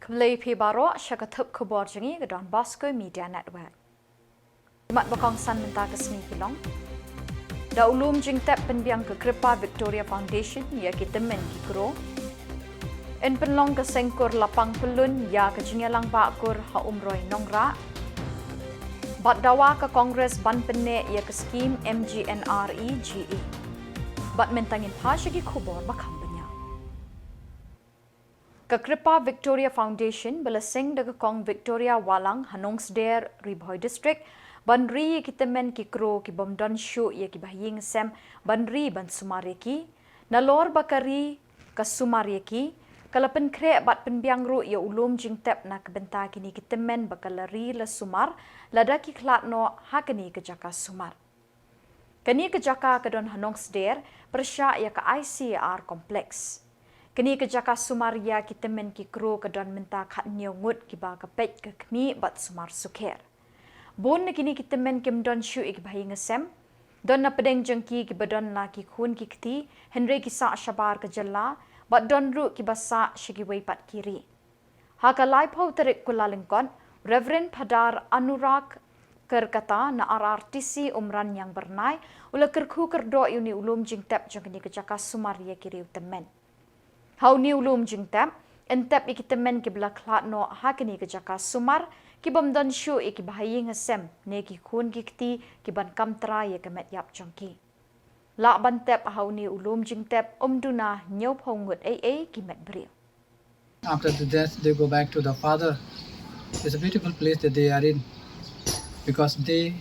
Kembali pibaro syakatup Khuborjylla ke Donbosco Media Network. Mat bakong san mentah ke seni Shillong. Da ulum jingtep penbiang ke Kripa Victoria Foundation ya kita men kikro. En penlong ke sengkur lapang pelun ya ke Jylla bakur ha umroi nongra. Bat dawa ke Kongres ban penne ya ke skim MGNREGE. Bat mentangin pasyagi Khubor bakam benya. Ke Kripa Victoria Foundation belasing de kong Victoria Walang Hanongsder Ribhoi District banri kita men kikro ki bomdon shu ye ki bahing sem banri ban sumareki nalor bakari ke sumareki kalapen kre bat penbiang ru ye ulum jingtep na kebenta kini kita men bakalari la sumar lada ki klat no hakani ke jaka sumar kini ke jaka ke don Hanongsder persya ya ke ICR kompleks. Kini kejaka sumaria kita men kikro ke don menta kat nyongut kiba kapet ke kmi bat sumar suker. Bon kini kita men kim don shu ik bahi ngesem. Don na pedeng jengki kiba don na ki khun ki kti Henry kisa syabar ke Jylla bat don ru kiba sa shigiwei pat kiri. Haka lai pau terik Kyllalyngkot Reverend Padar Anurag kerkata na RRTC umran yang bernai ula kerku kerdo uni ulum jingtep jeng kini kejaka sumaria kiri utemen. Hau ni ulum jingtep, entep ikitemen ki belaklat no hakini ke jaka sumar, ki bomdon shu iki bahayi ngesem, ne ki khun ki kti ki ban kamtra ye kemet yap jongki. La bantep hau ni ulum jingtep duna nyop hongut ki met beri. After the death, they go back to the father. It's a beautiful place that they are in because they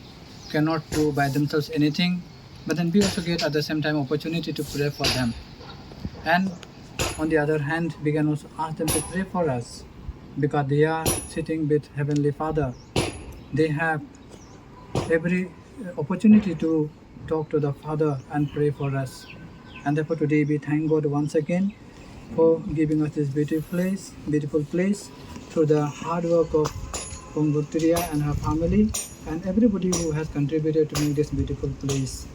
cannot do by themselves anything, but then we also get at the same time opportunity to pray for them. And on the other hand, we can also ask them to pray for us because they are sitting with Heavenly Father. They have every opportunity to talk to the Father and pray for us. And therefore today we thank God once again for giving us this beautiful place through the hard work of Khuborjylla and her family and everybody who has contributed to make this beautiful place.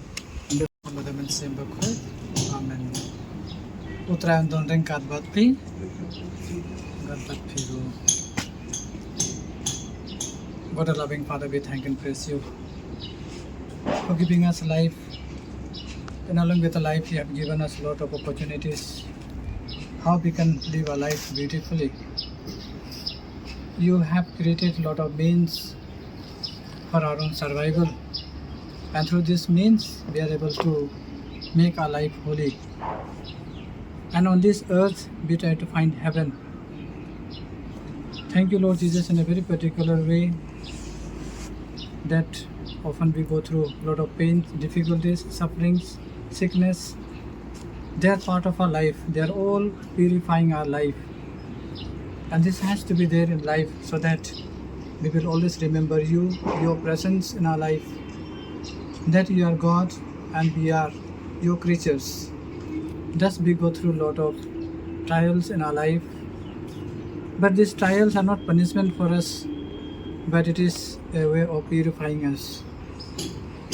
Amen. Utrayan don ring kat batpi gat phiru. God, a loving Father, we thank and praise you for giving us life, and along with the life you have given us a lot of opportunities how we can live our life beautifully. You have created a lot of means for our own survival, and through this means we are able to make our life holy. And on this earth, we try to find heaven. Thank you, Lord Jesus, in a very particular way that often we go through a lot of pain, difficulties, sufferings, sickness. They are part of our life. They are all purifying our life. And this has to be there in life so that we will always remember you, your presence in our life, that you are God and we are your creatures. Thus we go through a lot of trials in our life, but these trials are not punishment for us, but it is a way of purifying us.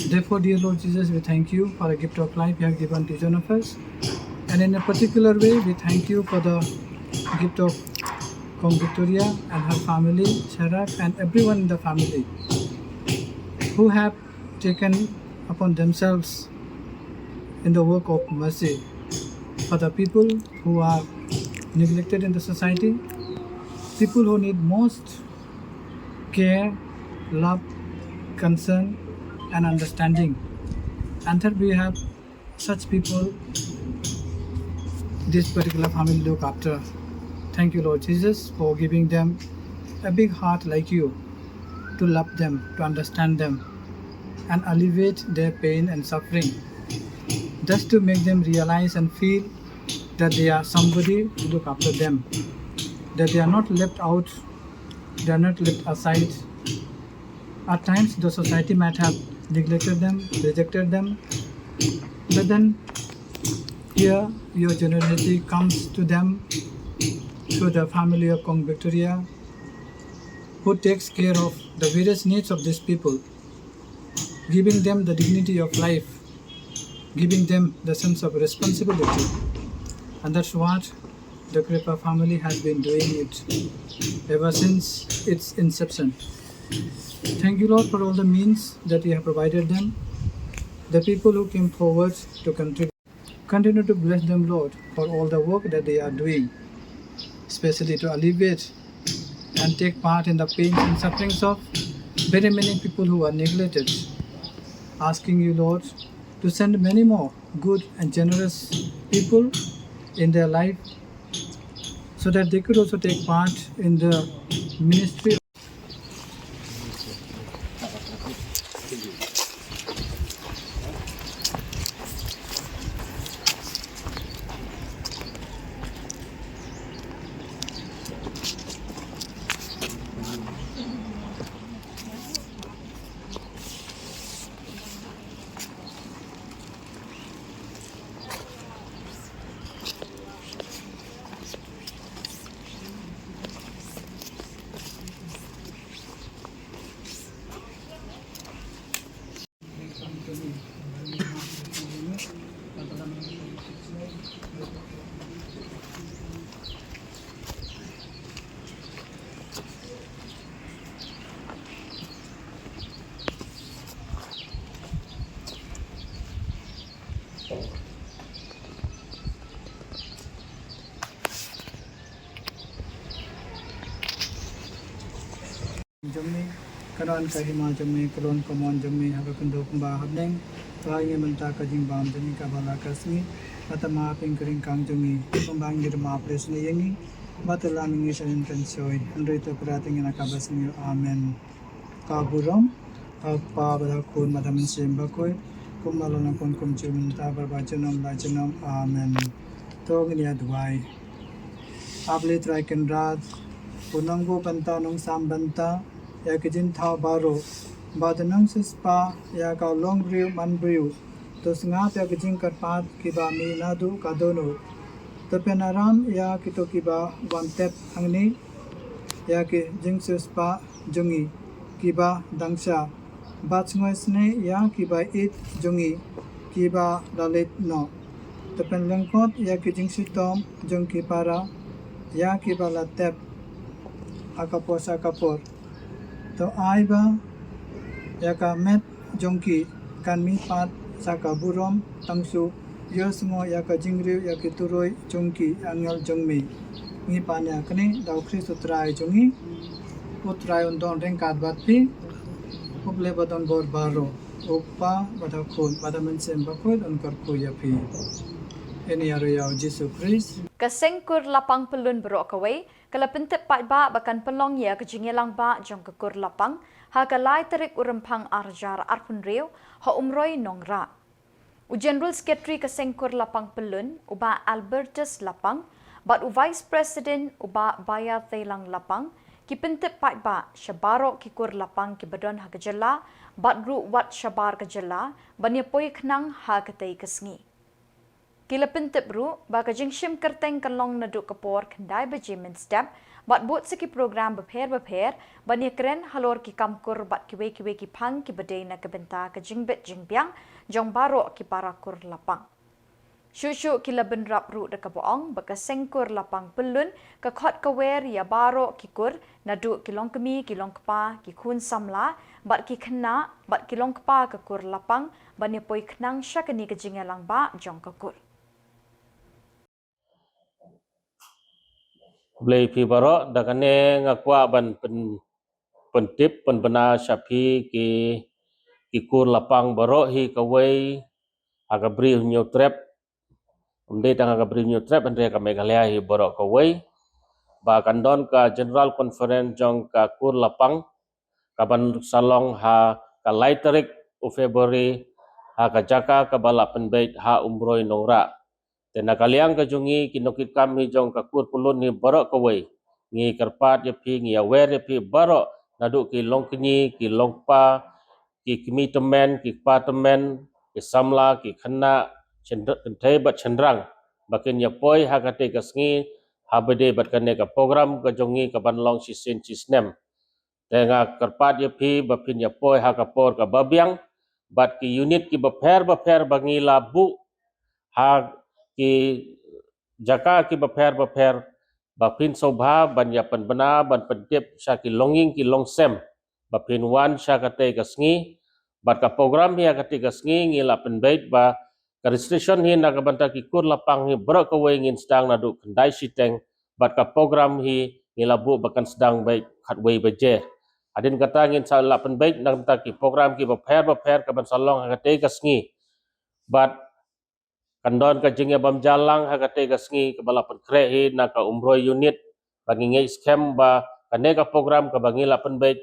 Therefore, dear Lord Jesus, we thank you for the gift of life you have given to each one of us, and in a particular way we thank you for the gift of Victoria and her family, Sharak, and everyone in the family who have taken upon themselves in the work of mercy for the people who are neglected in the society, people who need most care, love, concern and understanding. And that we have such people this particular family look after. Thank you, Lord Jesus, for giving them a big heart like you to love them, to understand them and alleviate their pain and suffering, just to make them realize and feel that they are somebody to look after them, that they are not left out, they are not left aside. At times the society might have neglected them, rejected them, but then here your generosity comes to them through the family of Victoria, who takes care of the various needs of these people, giving them the dignity of life, giving them the sense of responsibility. And that's what The Kripa family has been doing it ever since its inception. Thank you, Lord, for all the means that you have provided them, the people who came forward to contribute. Continue to bless them, Lord, for all the work that they are doing, especially to alleviate and take part in the pains and sufferings of very many people who are neglected. Asking you, Lord, to send many more good and generous people in their life so that they could also take part in the ministry. Jomni karan ka hima jomni kolon komon jomni haga kundo kumba habneng tuai menta ka jing bam jomni ka bala kasmi atama pingkring kang jomni kumbang nirma presne yengi batala mingi sanin pensoi andrei to krating na ka basni amen ka burom apa bala kun madam semba koi kumalona kon kum jumin ta barba janam la janam amen to ngini adwai able try kan rat punanggo banta nong sam banta ya kijin thao baro badanang sispa ya ka long briu man briu to snga ya kijin karpat kiba mi nadu kadono to penaram ya kito kiba one tap angni ya ki jing sispa jungi kiba dangsha batngoi sne ya kiba it jungi kiba dalit no to penlengkot ya kijing sitom jung kipara ya kiba la tap akaposa kapor to aiba yaka met jongki kan mi pat saka burom tangsu yosngo yaka jingriu yaki turoi jongki angel jongmi ngi panya kani dau kristo trai jongi utrai undon rengkat batpi uple badon bor baro upa badakun badamen sem bakoi on karku yapi ini aro yau Jesus Christ Kasengkur lapang pelun berok kawai, kalau pentep pat ba bakan pelong ya ke Jylla ba jong kekur lapang, ha kalai terik urempang arjar arpun reu, ha umroi nongra. General Secretary Kasengkur lapang pelun, uba Albertus lapang, bat u Vice President uba Baya Thailang lapang, ki pentep pat ba shabaro ki kur lapang ki badon ha ke Jylla, bat ru wat shabar ke Jylla, banya poi knang ha ketai kesngi. Kila pentep ru, baka jingshim kerteng kalong naduk kapor kendai bejimin step, bat buat seki program beper, bani keren halor ki kamkur bat kiwe ki pang ki badai na kebenta ke jingbet jingbiang, jong baro ki parakur lapang. Shushu kila benrap ru de kaboong, baka sengkur lapang pelun, ke khot kawer ya baro ki kur, naduk kilong kemi, kilong kepa, ki kun samla, bat ki kena, bat kilong kepa ke kur lapang, bani poi kenang syakani ke Jylla ba jong kekur. Blai pi barok dakane ngakwa ban pentip penbena syapi ki kur lapang barok hi kawai aga bri new trap umde tang aga bri new trap andre ka Meghalaya hi barok kawai ba kandon ka general conference jong ka kur lapang ka ban salong ha ka laiterik u February ha ka jaka ka bala penbait ha umroi nongra tena kaliang ka jungi kinokit kami jong ka kur pulun ni barok kawai ngi karpat ya pi ngi awer ya pi barok naduk ki longkni ki longpa ki kimi temen ki pa temen ki samla ki khana chendai bat chendrang bakin ya poi ha kate kasngi ha bede bat kane ka program ka jongi ka ban long sisin sisnem tenga karpat ya pi bapin ya poi ha ka por ka babiang bat ki unit ki baper bangi labu ha ki jaka ki baper bapin sobha ban ya penbena ban pentip syaki longing ki longsem bapin wan syakate kasngi bat ka program hi akati kasngi ngila penbait ba ka registration hi nakabanta ki kur lapang hi bro ka wengin sedang nadu kendai siteng bat ka program hi ngila bu bakan sedang baik khatwei beje adin kata ngin sa la penbait nakabanta ki program ki baper ka ban salong akate kasngi bat kandon ka jingya bam jalang hakate kasngi ke balapan krehi na ka umroi unit bagi ngai scam ba kaneka program ka bangi lapan baik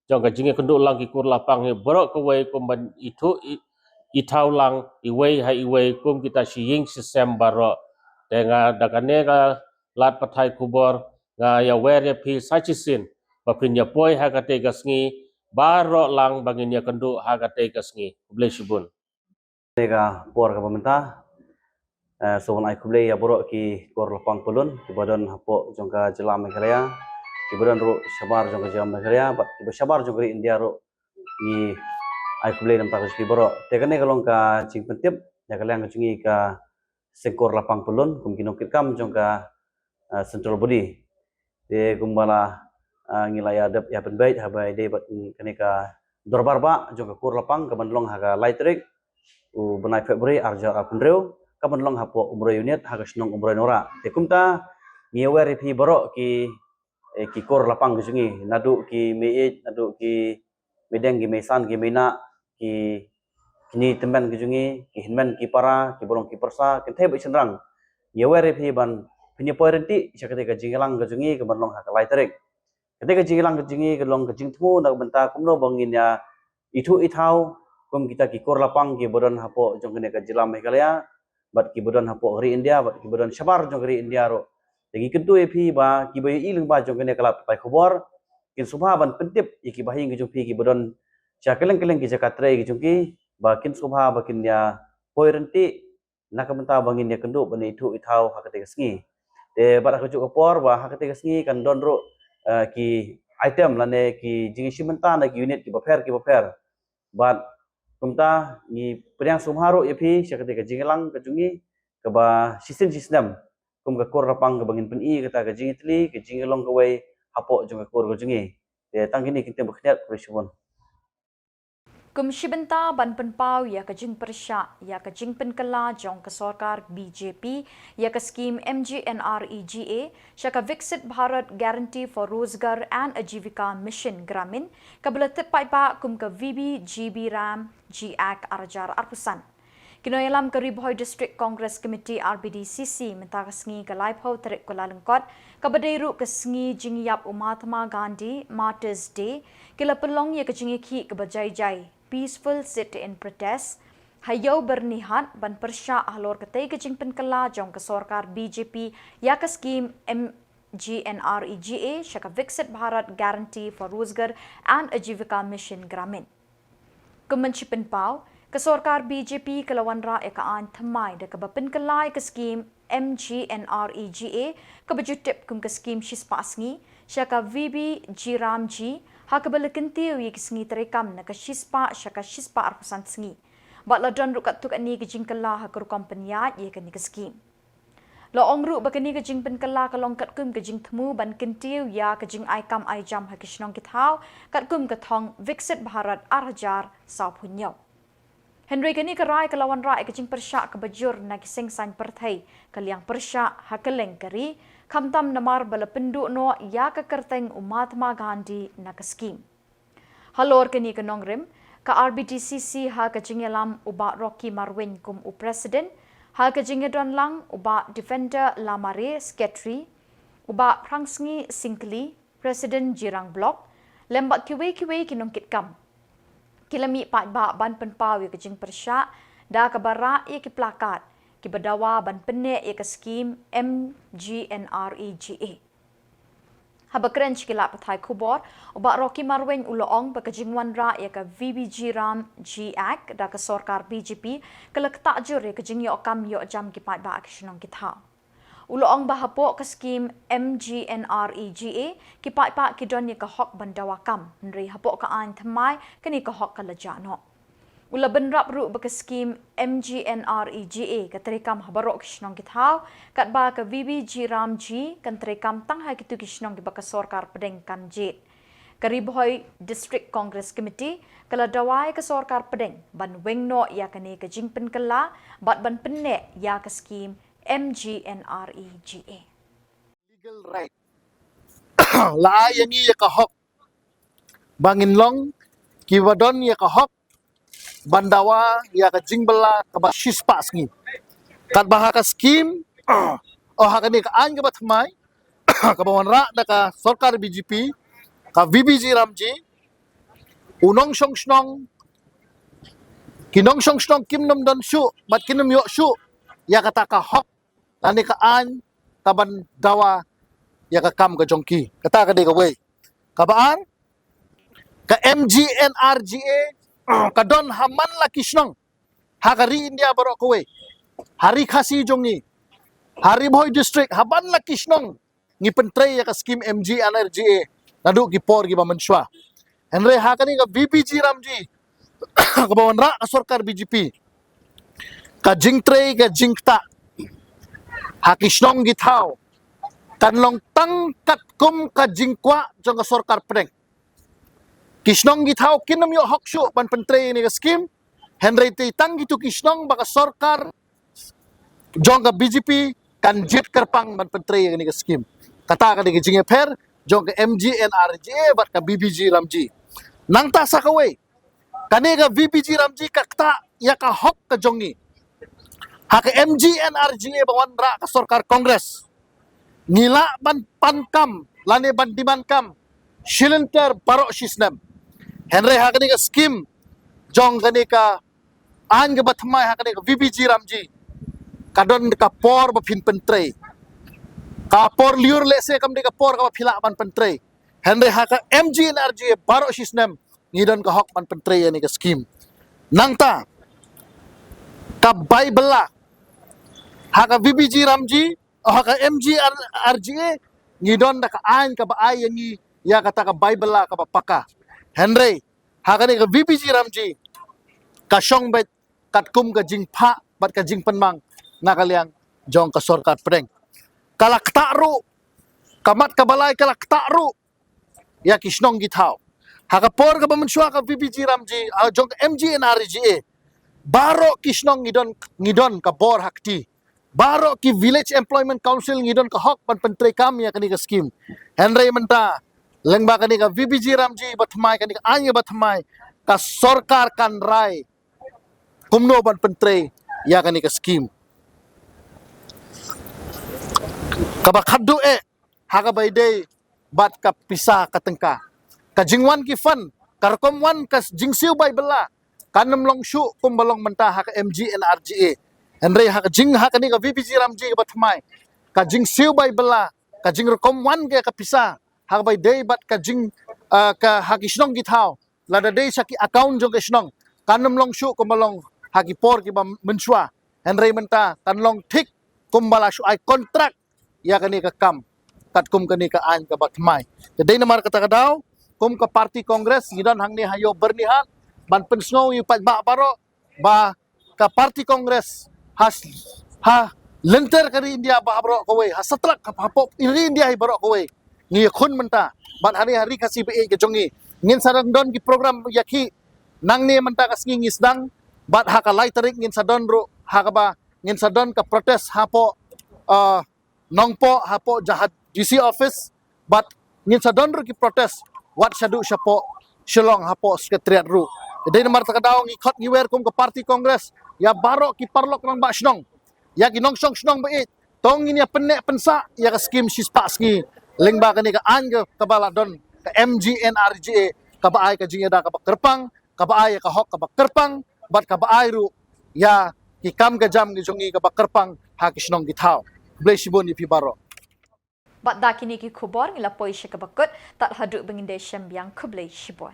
jong ka jingya kenduk lang ki kur lapang he borok ke wei kum ban itu itau lang iwei ha iwei kum kita siying sistem baro denga dakane ka lat patai kubor nga ya wer ya pi sachisin bapin ya poi hakate kasngi baro lang bangin ya kenduk hakate kasngi bless you bun Nega por ka pemerintah so ai kuble ya borok ki kor lapang pulun ki badan hapo jongka Jylla Meghalaya ki badan ro sabar jongka Jylla Meghalaya bat ki sabar jongka India ro ni ai kuble nam ta ki borok te kane kalong ka cing pentip ya kalang ka cingi ka sekor lapang pulun kum kinokit kam jongka central body de gumbala ngilaya dap ya penbait habai de bat kane ka dorbar ba jongka kor lapang ka bandlong ha ka laitrik u benai Februari arja apundreu kapan long hapo umroy unit hagas nong umroy nora tekumta ngiwer pi borok ki kor lapang gesungi nadu ki meit nadu ki medeng ki mesan ki mena ki kini temen gesungi ki hinmen ki para ki bolong ki persa ki theb senrang ngiwer pi ban punya pointi sakate ka jingelang gesungi ke long hak laiterik ketika jingelang gesungi ke long gejing tmu nak benta kumno bangin ya itu itau kum kita ki kor lapang ki bodan hapo jong kene ka Jylla Meghalaya bat ki bodan hapo hari India bat ki bodan sabar jong hari India ro tegi kedu epi ba ki bayi iling ba jong kene kala pai khubor kin subha ban pentip iki bahi ngi jong pi ki bodan chakeleng ki jakatre ki jong ki ba kin subha ba kin ya poirenti nakamenta bangin ya kendu bani itu itau hakate sngi de bat aku juk opor ba hakate sngi kan don ro ki item lane ki jingi simenta na ki unit ki baper bat kumta ni priang sumharo epi syakate ka jingelang ka jungi ka ba sistem kum ka kor rapang ka bangin peni kata ka jingitli ka jingelong ka wei hapo jung ka kor ka jungi de tangkini kita berkhidmat presyon kum shibenta ban penpau ya ka jing persya ya ka jing penkala jong ka sarkar BJP ya ka scheme MGNREGA syaka Viksit Bharat Guarantee for Rozgar and Ajivika Mission Gramin kabla tepai pa kum ka VBGB Ram GAC Arjar Arpusan Kinoyalam ka Ribhoy District Congress Committee RBDCC menta kasngi ka Laipho Tarik Kyllalyngkot kabadairu kasngi jingyap Mahatma Gandhi Martyrs Day kila pelong ya kajingi ki kabajai-jai peaceful sit in protest hayo bernihat ban persya ahlor katay kajing penkala jong ka sarkar BJP ya ka scheme MGNREGA syaka Viksit Bharat Guarantee for Rozgar and Ajivika Mission Gramin Kumanchipen pau ka sarkar BJP kalawan ra ekaan thamai da kabapin kalai ka scheme MGNREGA kabajutip kum ka scheme shispasngi syaka VB Jiramji hakabalakinti wi kisngi terekam na ka shispa syaka shispa arpusan sngi batla don rukat tuk ani kijing kala hakru kompanya ye ka ni ka scheme lo ongru bakani ka jing pen kala ka longkat kum ka jing thmu ban kintiu ya ka jing ai kam ai jam ha kishnong kithau kat kum ka thong Viksit Bharat Arhajar sa phunyo Henry kani ka rai kalawan rai ka jing persya ka bajur na kising san perthai kaliang persya hakeleng kari khamtam namar bala pendu no ya ka kerteng Mahatma Gandhi na ka scheme halor kani ka nongrim ka RBDCC ha ka jingelam uba Rocky Marwin kum u president ha ka jingedon lang uba defender lamare secretary uba prangsngi singkli president jirang block lembak kiwe kinongkit kam kilami pat ba ban penpawi ke jing persya da ka bara ye ki plakat ki badawa ban penne ye ka scheme MGNREGA habakren chikila pathai Khubor uba Rocky Marwin uloong ba ka jingwan ra ye ka VBG Ram GAC da ka sarkar BJP kalak tajur ye ka jing yo kam yo jam ki pat ba akshnong kitha uloong bahapo ka scheme MGNREGA ki pa ki don ye ka hok bandawa kam nri hapo ka an thamai kani ka hok ka lajano Ula benrap ru baka skim MGNREGA katerekam habarok kishnong kithau kat ba ka VBG Ramji kan terekam tanghai kitu kishnong ki baka sorkar pedeng kanjit. Kariboy District Congress Committee kala dawai ke sorkar pedeng ban wengno ya kane ke jingpen kala bat ban penne ya ke skim MGNREGA. Legal right. La yang ia ka hok bangin long kiwadon ia ka hok bandawa ia ka jingbela ka ba shispa ski kat bah ka skim oh ha ni ka an ka batmai ka bawan ra da ka sarkar BJP ka VBG Ramji unong shong snong kinong shong snong kimnom don shu bat kinom yo shu ya kata ka hok ani ka an ka bandawa ya ka kam ka jongki kata ka de ka we ka baan ka MGNRGA ka don haman la kishnong hagari India barok kowe hari khasi jongi hari boy district haban la kishnong ngi pentre ya ka scheme MGNRGA nadu ki por gi bamenswa enre hakani ka VBG Ramji ka bawan ra ka sarkar BJP ka jingtre ka jingta ha kishnong gi thau kanlong tangkat kum ka jingkwa jong ka sarkar pedeng kishnong githau kinam yo hokshu ban pentre ni ka scheme Henry ti tang gitu kishnong baka sarkar jong ka BJP kan jit kerpang ban pentre ni ka scheme kata ka di jinge per jong ka MGNRGA bat ka BBG Ramji nang ta sa kawe kani ka BBG Ramji ka ta ya ka hok ka jongi ha ka MGNRGA bawan ra ka sarkar Congress nila ban pankam lane ban dimankam Shillong barok shisnem Henry hakani ka scheme jong kani ka an ga batmai hakani ka VBG Ramji kadon ka por ba phin pentre ka por liur lese kam de ka por ka phila ban pentre Henry haka MGNRGA barok shisnem ngidon ka hok ban pentre ani ka scheme nangta ka Bible haka VBG Ramji haka MGNRGA ngidon da ka an ka ba ay ni ya kata ka Bible ka paka Henry hakani ka VBG Ramji ka syong bet kat kum ka jingpa bat ka jing penmang nakaliang jong ka sarkar pedeng kalak taru kamat ka balai kalak taru ya kishnong githau haka por ka bamenswa ka VBG Ramji jong ka MGNRGA baro kishnong ngidon ka bor hakti baro ki village employment council ngidon ka hok ban pentre kam ya kani ka scheme Henry menta lengba kani ka VBG Ramji batmai kani ka anya batmai ka sarkar kan rai kumno ban pentre ya kani ka scheme ka bakhaddu haga baide bat ka pisa ka tengka ka jingwan ki fan karkom wan ka jingsiu bai bela kanam long shu kum balong menta ha ka MGNRGA Henry ha ka jing ha kani ka VBG Ramji batmai ka jingsiu bai bela ka jing rekom wan ka pisa hak bai day bat ka jing ka hakisnong githau lada day saki account jong kisnong kanam long shu kumalong haki por ki bam menswa Henry menta kanlong thik kumbala shu ai contract ya kani ka kam kat kum kani ka an ka batmai jadi namar kata kadau kum ka party congress ngidon hang ni hayo bernihat ban pensno yu pat ba baro ba ka party congress has ha lenter kari India ba baro kowe ha satlak ka pop iri India hi baro kowe ni khun menta ban hari kasi be ke jongi ngin sarang don ki program yakhi nang ne menta kas ngi isdang bat ha ka laiterik ngin sadon ro ha ka ba ngin sadon ka protest ha po nongpo ha po jahat DC office bat ngin sadon ro ki protest wat shadu shapo Shillong ha po sekretariat ru dei nomor takadaw ngi khot ngi wer kum ka party congress ya baro ki parlok nang ba snong ya ki nong snong ba it tong ini penek pensa ya ka scheme sispa ski lengba kani ka anga ka bala don ka MGNRGA ka baay ka jingeda ka kerpang ka baay ka hok ka kerpang bat ka baay ru ya ki kam ka jam gi jongi ka kerpang ha kisnong githau blesibon ipi baro Bat dakini ki Khubor ngila poi syakabakut tak haduk benginde syambiang kublai shibon.